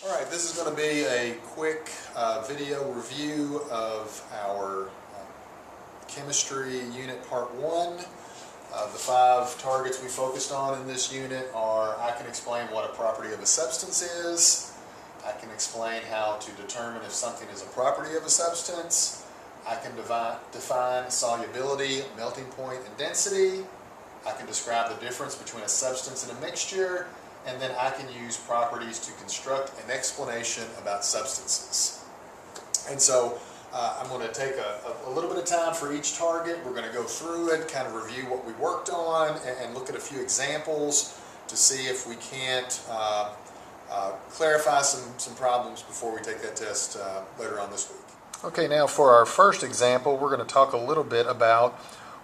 Alright, this is going to be a quick video review of our chemistry unit part 1. The 5 targets we focused on in this unit are: I can explain what a property of a substance is, I can explain how to determine if something is a property of a substance, I can define solubility, melting point, and density, I can describe the difference between a substance and a mixture, and then I can use properties to construct an explanation about substances. And so I'm going to take a little bit of time for each target. We're going to go through it, kind of review what we worked on, and look at a few examples to see if we can't clarify some problems before we take that test later on this week. Okay, now for our first example, we're going to talk a little bit about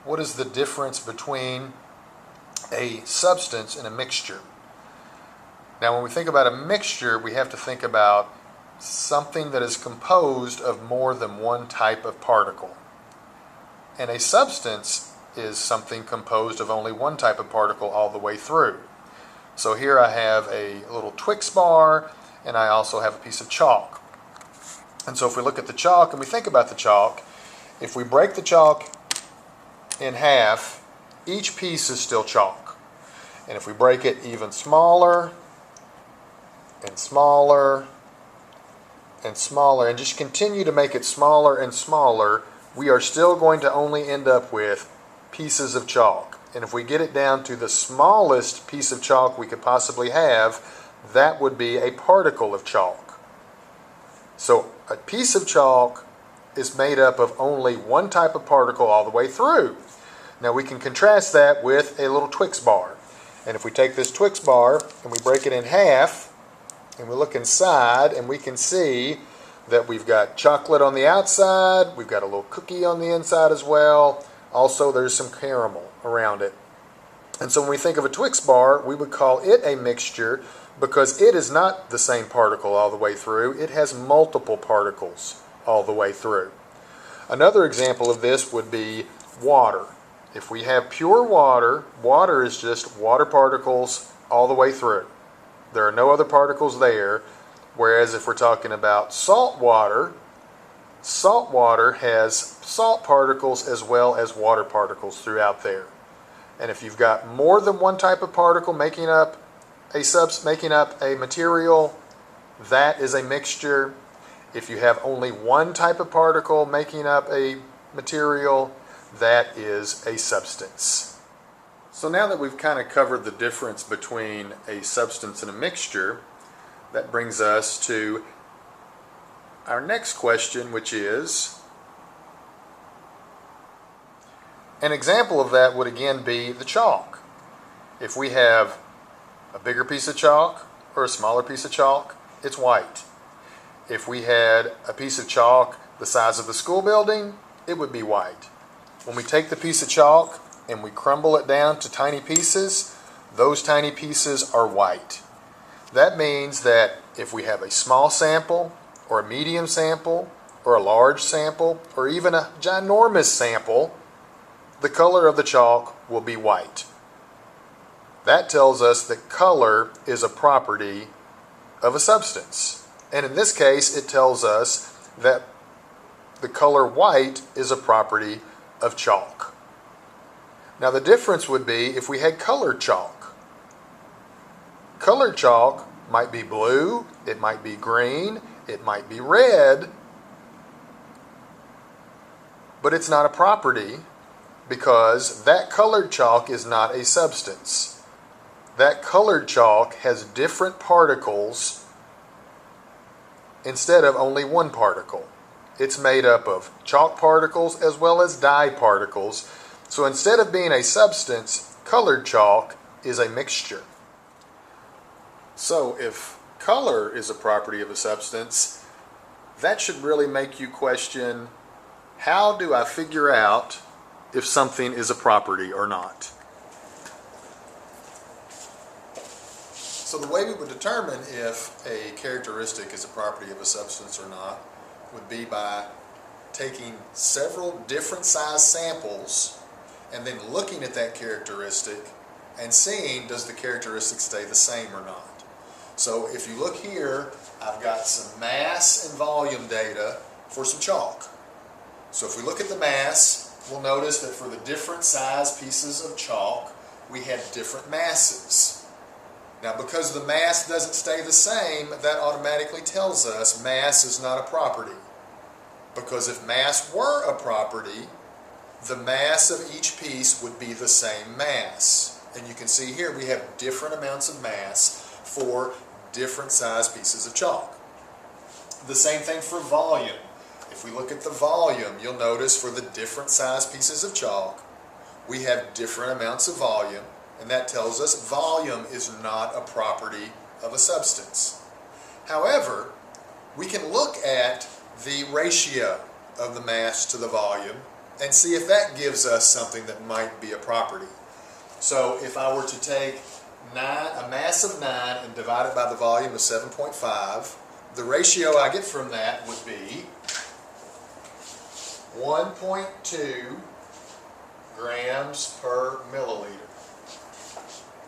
what is the difference between a substance and a mixture. Now, when we think about a mixture, we have to think about something that is composed of more than one type of particle. And a substance is something composed of only one type of particle all the way through. So here I have a little Twix bar, and I also have a piece of chalk. And so if we look at the chalk and we think about the chalk, if we break the chalk in half, each piece is still chalk. And if we break it even smaller and smaller and smaller, and just continue to make it smaller and smaller, we are still going to only end up with pieces of chalk. And if we get it down to the smallest piece of chalk we could possibly have, that would be a particle of chalk. So a piece of chalk is made up of only one type of particle all the way through. Now we can contrast that with a little Twix bar. And if we take this Twix bar and we break it in half, and we look inside, and we can see that we've got chocolate on the outside, we've got a little cookie on the inside as well. Also, there's some caramel around it. And so when we think of a Twix bar, we would call it a mixture because it is not the same particle all the way through. It has multiple particles all the way through. Another example of this would be water. If we have pure water, water is just water particles all the way through. There are no other particles there, whereas if we're talking about salt water has salt particles as well as water particles throughout there. And if you've got more than one type of particle making up a material, that is a mixture. If you have only one type of particle making up a material, that is a substance. So now that we've kind of covered the difference between a substance and a mixture, that brings us to our next question, which is, an example of that would again be the chalk. If we have a bigger piece of chalk or a smaller piece of chalk, it's white. If we had a piece of chalk the size of the school building, it would be white. When we take the piece of chalk and we crumble it down to tiny pieces, those tiny pieces are white. That means that if we have a small sample, or a medium sample, or a large sample, or even a ginormous sample, the color of the chalk will be white. That tells us that color is a property of a substance. And in this case, it tells us that the color white is a property of chalk. Now the difference would be if we had colored chalk. Colored chalk might be blue, it might be green, it might be red, but it's not a property because that colored chalk is not a substance. That colored chalk has different particles instead of only one particle. It's made up of chalk particles as well as dye particles. So instead of being a substance, colored chalk is a mixture. So if color is a property of a substance, that should really make you question, how do I figure out if something is a property or not? So the way we would determine if a characteristic is a property of a substance or not would be by taking several different size samples and then looking at that characteristic and seeing, does the characteristic stay the same or not. So if you look here, I've got some mass and volume data for some chalk. So if we look at the mass, we'll notice that for the different size pieces of chalk, we had different masses. Now because the mass doesn't stay the same, that automatically tells us mass is not a property. Because if mass were a property, the mass of each piece would be the same mass. And you can see here we have different amounts of mass for different size pieces of chalk. The same thing for volume. If we look at the volume, you'll notice for the different size pieces of chalk, we have different amounts of volume, and that tells us volume is not a property of a substance. However, we can look at the ratio of the mass to the volume and see if that gives us something that might be a property. So if I were to take a mass of 9 and divide it by the volume of 7.5, the ratio I get from that would be 1.2 grams per milliliter.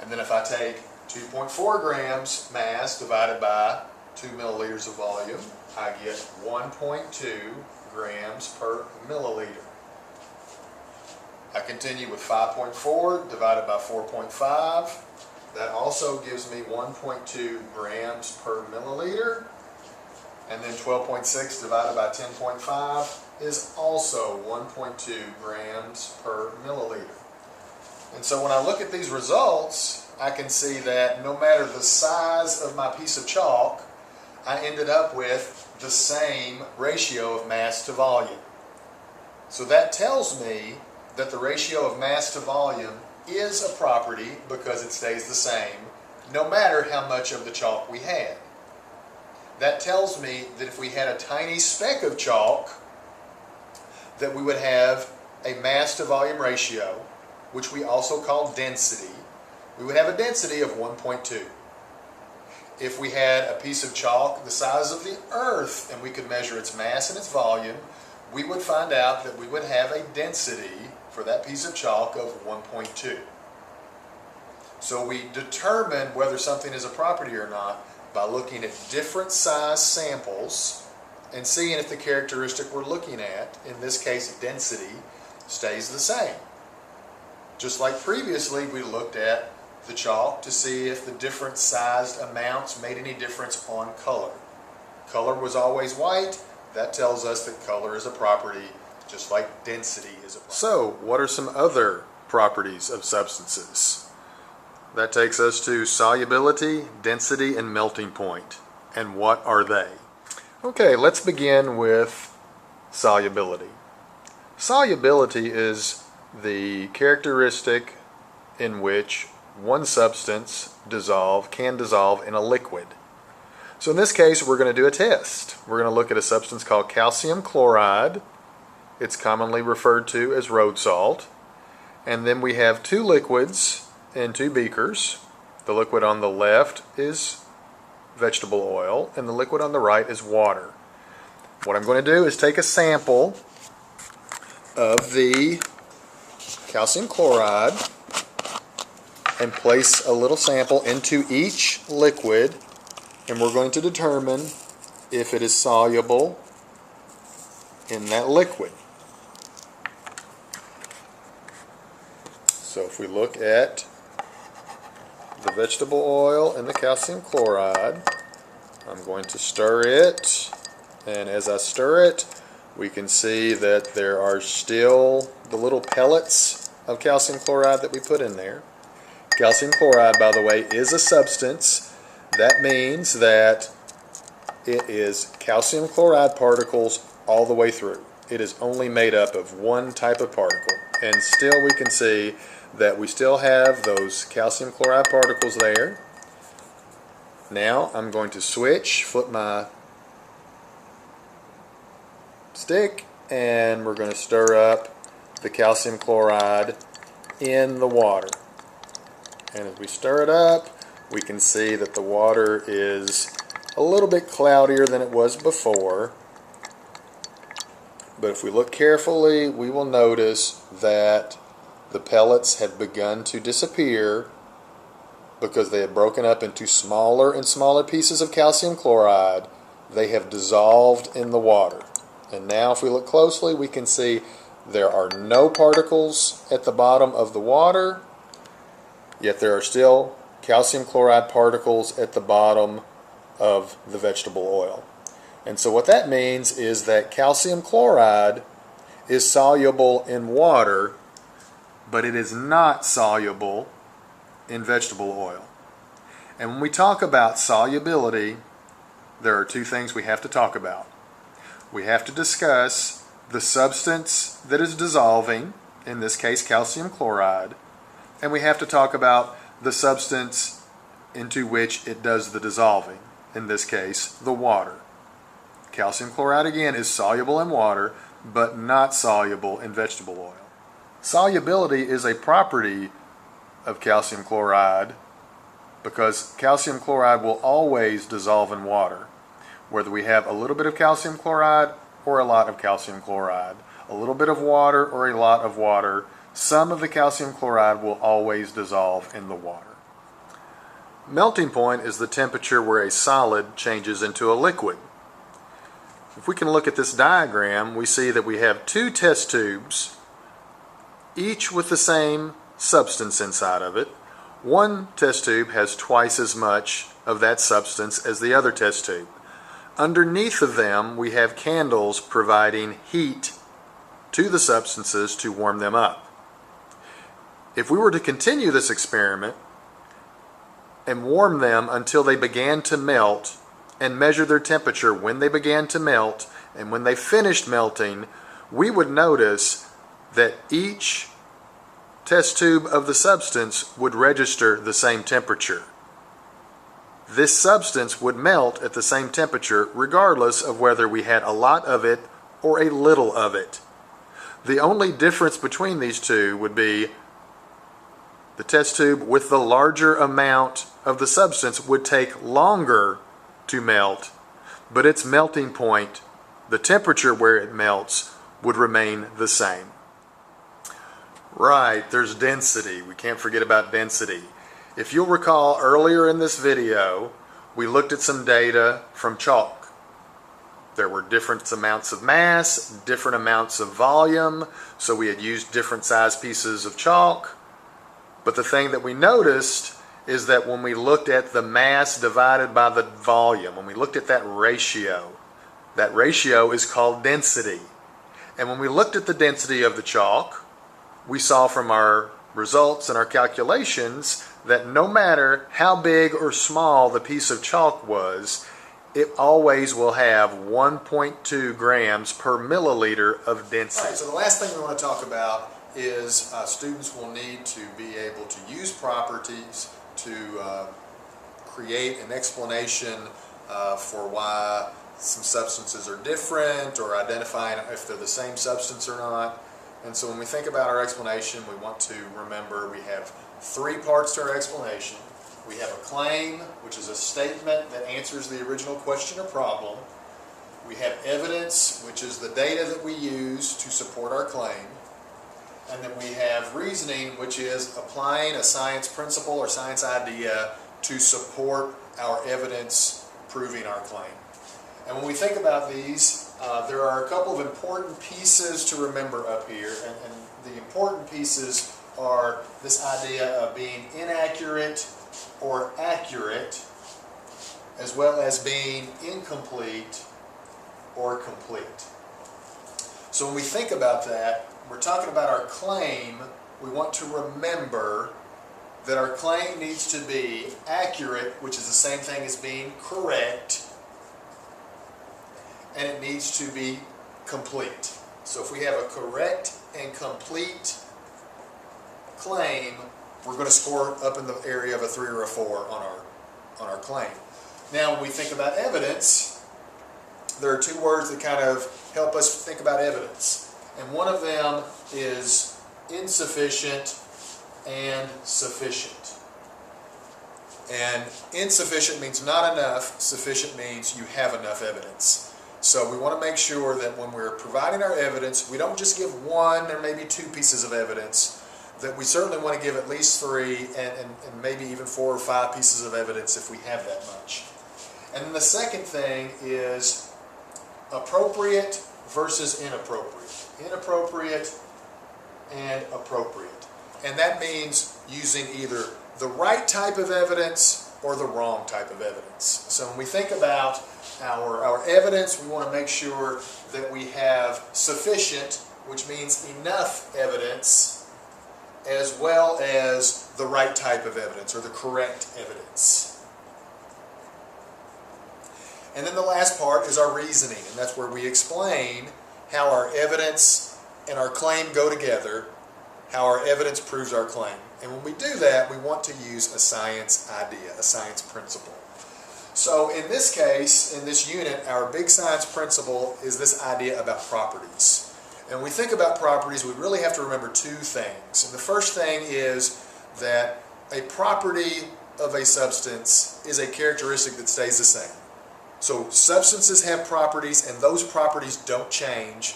And then if I take 2.4 grams mass divided by 2 milliliters of volume, I get 1.2 grams per milliliter. I continue with 5.4 divided by 4.5. That also gives me 1.2 grams per milliliter. And then 12.6 divided by 10.5 is also 1.2 grams per milliliter. And so when I look at these results, I can see that no matter the size of my piece of chalk, I ended up with the same ratio of mass to volume. So that tells me that the ratio of mass to volume is a property because it stays the same no matter how much of the chalk we had. That tells me that if we had a tiny speck of chalk, that we would have a mass to volume ratio, which we also call density. We would have a density of 1.2. If we had a piece of chalk the size of the earth and we could measure its mass and its volume, we would find out that we would have a density for that piece of chalk of 1.2. So we determine whether something is a property or not by looking at different size samples and seeing if the characteristic we're looking at, in this case density, stays the same. Just like previously we looked at the chalk to see if the different sized amounts made any difference on color. Color was always white. That tells us that color is a property, just like density is a property. So, what are some other properties of substances? That takes us to solubility, density, and melting point. And what are they? Okay, let's begin with solubility. Solubility is the characteristic in which one substance can dissolve in a liquid. So in this case, we're going to do a test. We're going to look at a substance called calcium chloride. It's commonly referred to as road salt. And then we have two liquids in two beakers. The liquid on the left is vegetable oil, and the liquid on the right is water. What I'm going to do is take a sample of the calcium chloride and place a little sample into each liquid, and we're going to determine if it is soluble in that liquid. So if we look at the vegetable oil and the calcium chloride, I'm going to stir it, and as I stir it, we can see that there are still the little pellets of calcium chloride that we put in there. Calcium chloride, by the way, is a substance. That means that it is calcium chloride particles all the way through. It is only made up of one type of particle. And still we can see that we still have those calcium chloride particles there. Now I'm going to flip my stick, and we're going to stir up the calcium chloride in the water. And as we stir it up, we can see that the water is a little bit cloudier than it was before. But if we look carefully, we will notice that the pellets have begun to disappear, because they have broken up into smaller and smaller pieces of calcium chloride, they have dissolved in the water. And now if we look closely, we can see there are no particles at the bottom of the water, yet there are still calcium chloride particles at the bottom of the vegetable oil. And so what that means is that calcium chloride is soluble in water, but it is not soluble in vegetable oil. And when we talk about solubility, there are two things we have to talk about. We have to discuss the substance that is dissolving, in this case calcium chloride, and we have to talk about the substance into which it does the dissolving, in this case the water. Calcium chloride again is soluble in water, but not soluble in vegetable oil. Solubility is a property of calcium chloride because calcium chloride will always dissolve in water, whether we have a little bit of calcium chloride or a lot of calcium chloride, a little bit of water or a lot of water. Some of the calcium chloride will always dissolve in the water. Melting point is the temperature where a solid changes into a liquid. If we can look at this diagram, we see that we have two test tubes, each with the same substance inside of it. One test tube has twice as much of that substance as the other test tube. Underneath of them, we have candles providing heat to the substances to warm them up. If we were to continue this experiment and warm them until they began to melt and measure their temperature when they began to melt and when they finished melting, we would notice that each test tube of the substance would register the same temperature. This substance would melt at the same temperature regardless of whether we had a lot of it or a little of it. The only difference between these two would be the test tube with the larger amount of the substance would take longer to melt, but its melting point, the temperature where it melts, would remain the same. Right, there's density. We can't forget about density. If you'll recall earlier in this video, we looked at some data from chalk. There were different amounts of mass, different amounts of volume, so we had used different size pieces of chalk. But the thing that we noticed is that when we looked at the mass divided by the volume, when we looked at that ratio is called density. And when we looked at the density of the chalk, we saw from our results and our calculations that no matter how big or small the piece of chalk was, it always will have 1.2 grams per milliliter of density. All right, so the last thing we want to talk about is students will need to be able to use properties to create an explanation for why some substances are different or identifying if they're the same substance or not. And so when we think about our explanation, we want to remember we have three parts to our explanation. We have a claim, which is a statement that answers the original question or problem. We have evidence, which is the data that we use to support our claim. And then we have reasoning, which is applying a science principle or science idea to support our evidence proving our claim. And when we think about these, there are a couple of important pieces to remember up here. And the important pieces are this idea of being inaccurate or accurate, as well as being incomplete or complete. So when we think about that, we're talking about our claim. We want to remember that our claim needs to be accurate, which is the same thing as being correct, and it needs to be complete. So if we have a correct and complete claim, we're going to score up in the area of a 3 or a 4 on our claim. Now when we think about evidence, there are two words that kind of help us think about evidence. And one of them is insufficient and sufficient. And insufficient means not enough, sufficient means you have enough evidence. So we want to make sure that when we're providing our evidence, we don't just give one or maybe two pieces of evidence, that we certainly want to give at least 3 and maybe even 4 or 5 pieces of evidence if we have that much. And then the second thing is appropriate versus inappropriate. Inappropriate and appropriate. And that means using either the right type of evidence or the wrong type of evidence. So when we think about our evidence, we want to make sure that we have sufficient, which means enough evidence, as well as the right type of evidence or the correct evidence. And then the last part is our reasoning, and that's where we explain how our evidence and our claim go together, how our evidence proves our claim. And when we do that, we want to use a science idea, a science principle. So in this case, in this unit, our big science principle is this idea about properties. And when we think about properties, we really have to remember 2 things. And the first thing is that a property of a substance is a characteristic that stays the same. So substances have properties, and those properties don't change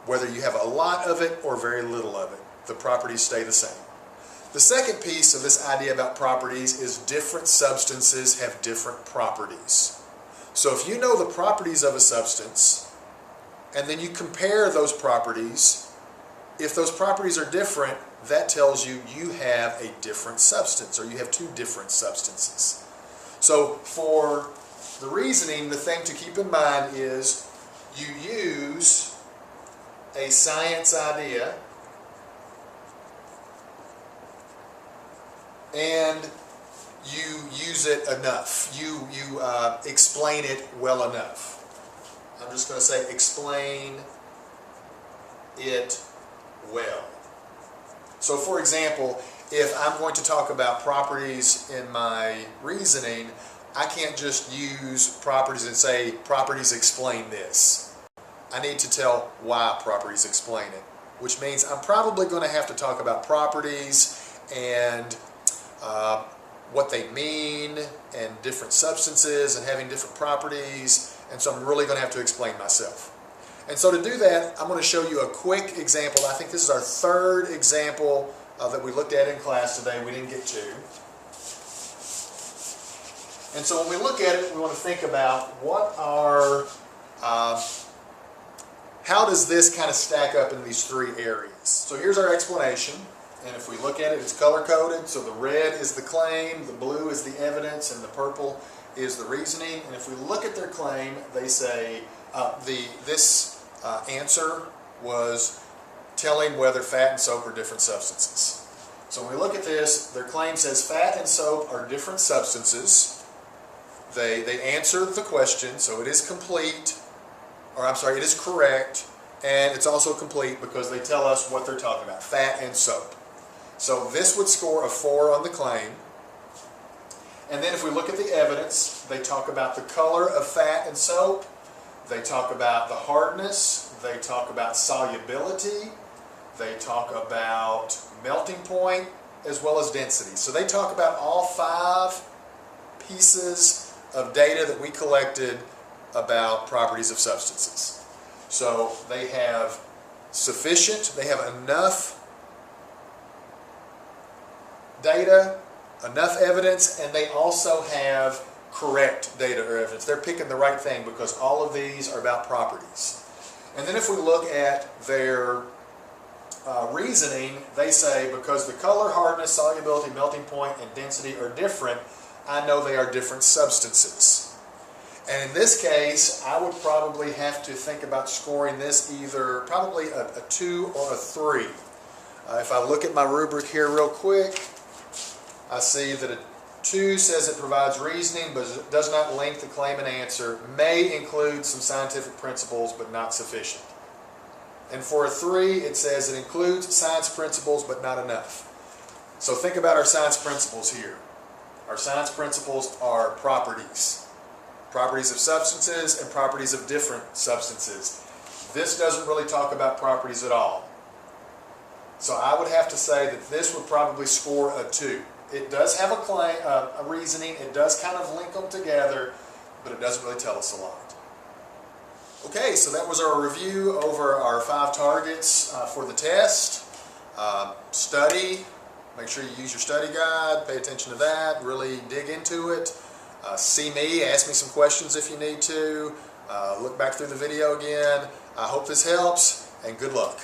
whether you have a lot of it or very little of it. The properties stay the same. The second piece of this idea about properties is different substances have different properties. So if you know the properties of a substance, and then you compare those properties, if those properties are different, that tells you you have a different substance, or you have 2 different substances. So for the reasoning, the thing to keep in mind is you use a science idea and you use it enough. You explain it well enough. I'm just going to say explain it well. So for example, if I'm going to talk about properties in my reasoning, I can't just use properties and say properties explain this. I need to tell why properties explain it, which means I'm probably going to have to talk about properties and what they mean and different substances and having different properties, and so I'm really going to have to explain myself. And so to do that, I'm going to show you a quick example. I think this is our 3rd example that we looked at in class today we didn't get to. And so when we look at it, we want to think about what are, how does this kind of stack up in these 3 areas. So here's our explanation. And if we look at it, it's color-coded. So the red is the claim, the blue is the evidence, and the purple is the reasoning. And if we look at their claim, they say this answer was telling whether fat and soap are different substances. So when we look at this, their claim says fat and soap are different substances. They answer the question, so it is complete, or I'm sorry, it is correct, and it's also complete because they tell us what they're talking about, fat and soap. So this would score a 4 on the claim. And then if we look at the evidence, they talk about the color of fat and soap, they talk about the hardness, they talk about solubility, they talk about melting point, as well as density. So they talk about all 5 pieces of data that we collected about properties of substances. So they have sufficient, they have enough data, enough evidence, and they also have correct data or evidence. They're picking the right thing because all of these are about properties. And then if we look at their reasoning, they say because the color, hardness, solubility, melting point, and density are different, I know they are different substances. And in this case, I would probably have to think about scoring this either probably a 2 or a 3. If I look at my rubric here real quick, I see that a 2 says it provides reasoning but does not link the claim and answer, may include some scientific principles but not sufficient. And for a 3, it says it includes science principles but not enough. So think about our science principles here. Our science principles are properties. Properties of substances and properties of different substances. This doesn't really talk about properties at all. So I would have to say that this would probably score a 2. It does have a claim, a reasoning, it does kind of link them together, but it doesn't really tell us a lot. Okay, so that was our review over our 5 targets for the test. Study, make sure you use your study guide, pay attention to that, really dig into it. See me, ask me some questions if you need to. Look back through the video again. I hope this helps, and good luck.